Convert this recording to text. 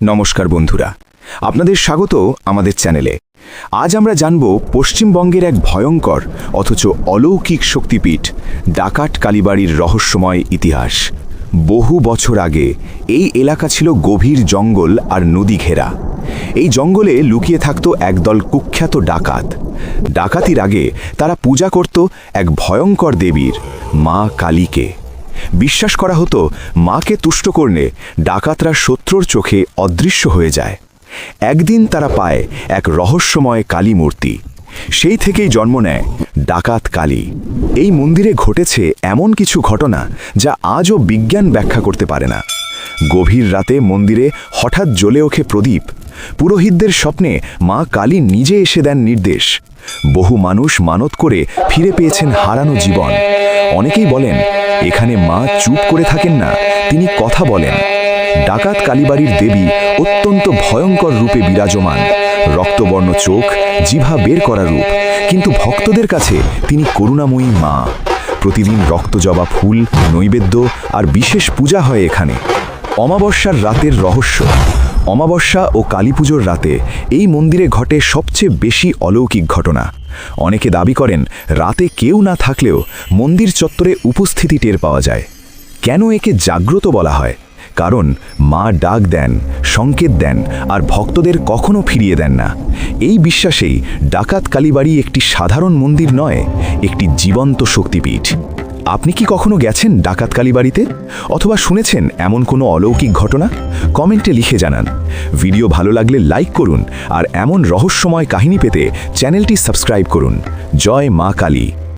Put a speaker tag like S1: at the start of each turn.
S1: নমস্কার বন্ধুরা, আপনাদের স্বাগত আমাদের চ্যানেলে। আজ আমরা জানব পশ্চিমবঙ্গের এক ভয়ঙ্কর অথচ অলৌকিক শক্তিপীঠ ডাকাত কালীবাড়ির রহস্যময় ইতিহাস। বহু বছর আগে এই এলাকা ছিল গভীর জঙ্গল আর নদী ঘেরা। এই জঙ্গলে লুকিয়ে থাকত একদল কুখ্যাত ডাকাত। ডাকাতির আগে তারা পূজা করত এক ভয়ঙ্কর দেবীর, মা কালীকে। বিশ্বাস করা হতো মাকে তুষ্ট করলে ডাকাতরা শত্রুর চোখে অদৃশ্য হয়ে যায়। একদিন তারা পায় এক রহস্যময় কালী মূর্তি। সেই থেকেই জন্ম নেয় ডাকাত কালী। এই মন্দিরে ঘটেছে এমন কিছু ঘটনা যা আজও বিজ্ঞান ব্যাখ্যা করতে পারে না। গভীর রাতে মন্দিরে হঠাৎ জ্বলে ওঠে প্রদীপ। পুরোহিতদের স্বপ্নে মা কালী নিজে এসে দেন নির্দেশ। বহু মানুষ মানত করে ফিরে পেয়েছেন হারানো জীবন। অনেকেই বলেন এখানে মা চুপ করে থাকেন না, তিনি কথা বলেন। ডাকাত কালীবাড়ির দেবী অত্যন্ত ভয়ঙ্কর রূপে বিরাজমান, রক্তবর্ণ চোখ, জিভা বের করা রূপ, কিন্তু ভক্তদের কাছে তিনি করুণাময়ী মা। প্রতিদিন রক্তজবা ফুল, নৈবেদ্য আর বিশেষ পূজা হয় এখানে। অমাবস্যার রাতের রহস্য। অমাবস্যা ও কালীপুজোর রাতে এই মন্দিরে ঘটে সবচেয়ে বেশি অলৌকিক ঘটনা। অনেকে দাবি করেন রাতে কেউ না থাকলেও মন্দির চত্বরে উপস্থিতি টের পাওয়া যায়। কেন একে জাগ্রত বলা হয়? কারণ মা ডাক দেন, সংকেত দেন আর ভক্তদের কখনো ফিরিয়ে দেন না। এই বিশ্বাসেই ডাকাত কালীবাড়ি একটি সাধারণ মন্দির নয়, একটি জীবন্ত শক্তিপীঠ। আপনি কি কখনো গেছেন ডাকাত কালীবাড়িতে, অথবা শুনেছেন এমন কোনো অলৌকিক ঘটনা? কমেন্টে লিখে জানান। ভিডিও ভালো লাগলে লাইক করুন আর এমন রহস্যময় কাহিনী পেতে চ্যানেলটি সাবস্ক্রাইব করুন। জয় মা কালী।